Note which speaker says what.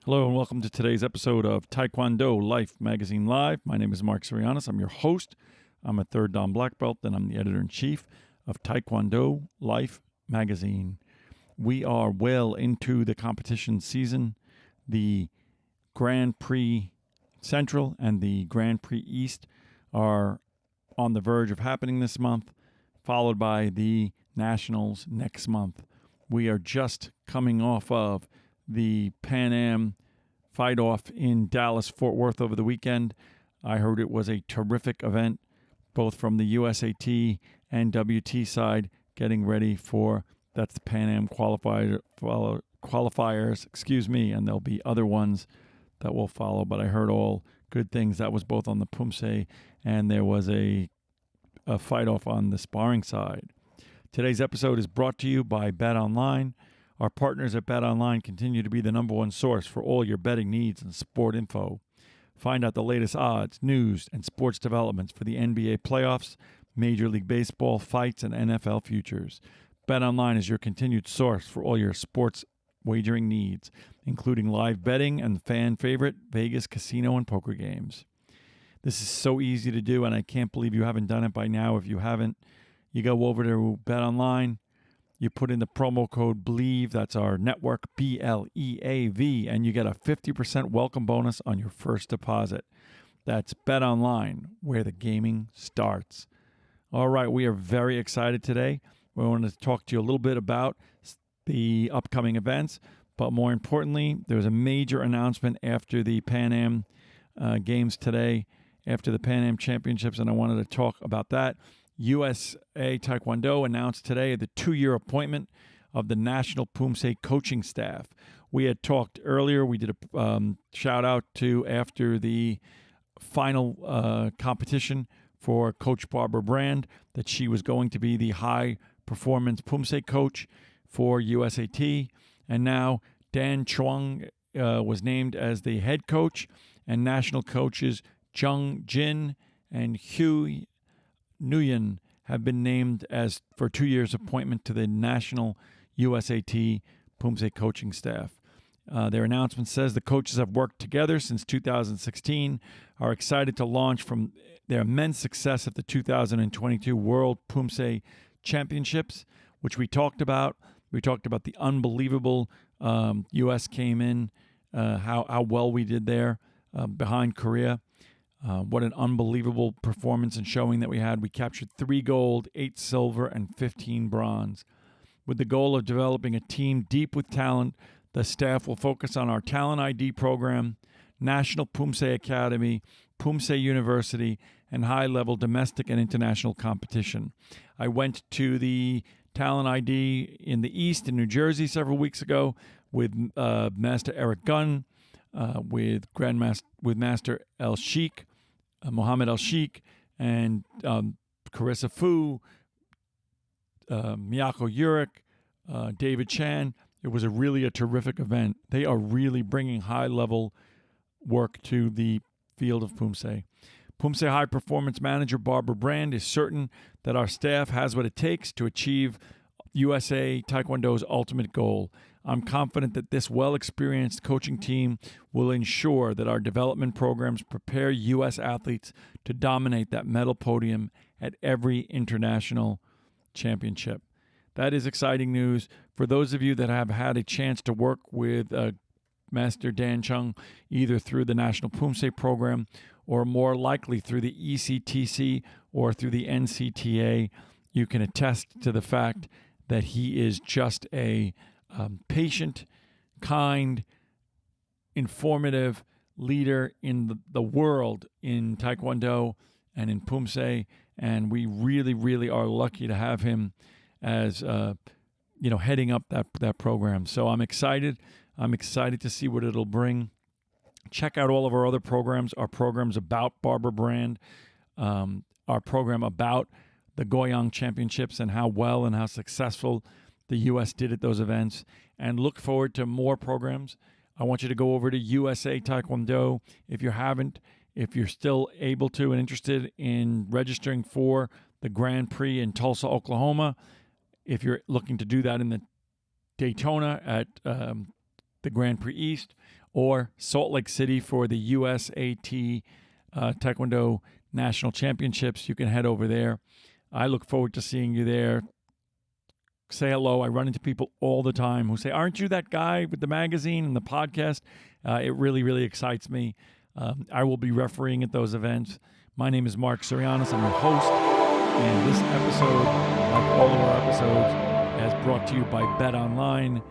Speaker 1: Hello and welcome to today's episode of Taekwondo Life Magazine Live. My name is Mark Sirianis. I'm your host. I'm a third Dan black belt, and I'm the editor-in-chief of Taekwondo Life Magazine. We are well into the competition season. The Grand Prix Central and the Grand Prix East are on the verge of happening this month, followed by the Nationals next month. We are just coming off of the Pan Am fight-off in Dallas-Fort Worth over the weekend. I heard it was a terrific event, both from the USAT and WT side, getting ready for, that's the Pan Am qualifiers, and there'll be other ones that will follow, but I heard all good things. That was both on the Poomsae, and there was a fight-off on the sparring side. Today's episode is brought to you by BetOnline. Our partners at BetOnline continue to be the number one source for all your betting needs and sport info. Find out the latest odds, news, and sports developments for the NBA playoffs, Major League Baseball, fights, and NFL futures. BetOnline is your continued source for all your sports wagering needs, including live betting and fan favorite Vegas casino and poker games. This is so easy to do, and I can't believe you haven't done it by now. If you haven't, you go over to BetOnline. You put in the promo code BLEAV, that's our network, BLEAV, and you get a 50% welcome bonus on your first deposit. That's BetOnline, where the gaming starts. All right, we are very excited today. We wanted to talk to you a little bit about the upcoming events, but more importantly, there was a major announcement after the Pan Am Games today, after the Pan Am Championships, and I wanted to talk about that. USA Taekwondo announced today the 2-year appointment of the National Poomsae coaching staff. We had talked earlier, we did a shout out to after the final competition for Coach Barbara Brand that she was going to be the high performance Poomsae coach for USAT. And now Dan Chuang was named as the head coach, and national coaches Jung and Nguyen have been named as for 2 years appointment to the National USAT Poomsae coaching staff. Their announcement says the coaches have worked together since 2016, are excited to launch from their immense success at the 2022 World Poomsae Championships, which we talked about. We talked about the unbelievable U.S. came in, how well we did there behind Korea. What an unbelievable performance and showing that we had. We captured 3 gold, 8 silver, and 15 bronze. With the goal of developing a team deep with talent, the staff will focus on our Talent ID program, National Poomsae Academy, Poomsae University, and high-level domestic and international competition. I went to the Talent ID in the East in New Jersey several weeks ago with Master Eric Gunn, with Master El Sheikh, Mohammed El Sheikh, and Carissa Fu, Miyako Urick, David Chan. It was really a terrific event. They are really bringing high-level work to the field of Poomsae. Poomsae High Performance Manager Barbara Brand is certain that our staff has what it takes to achieve USA Taekwondo's ultimate goal. I'm confident that this well-experienced coaching team will ensure that our development programs prepare U.S. athletes to dominate that medal podium at every international championship. That is exciting news. For those of you that have had a chance to work with Master Dan Chung, either through the National Poomsae program or more likely through the ECTC or through the NCTA, you can attest to the fact that he is just a patient, kind, informative leader in the world in Taekwondo and in Poomsae, and we really, really are lucky to have him as heading up that program. So I'm excited. I'm excited to see what it'll bring. Check out all of our other programs. Our programs about Barbara Brand, our program about the Goyang Championships and how well and how successful the U.S. did at those events, and look forward to more programs. I want you to go over to USA Taekwondo if you haven't, if you're still able to and interested in registering for the Grand Prix in Tulsa, Oklahoma. If you're looking to do that in the Daytona at the Grand Prix East, or Salt Lake City for the USAT Taekwondo National Championships, you can head over there. I look forward to seeing you there. Say hello. I run into people all the time who say, aren't you that guy with the magazine and the podcast? It really, really excites me. I will be refereeing at those events. My name is Mark Surianis. I'm your host. And this episode, like all of our episodes, is brought to you by Bet Online.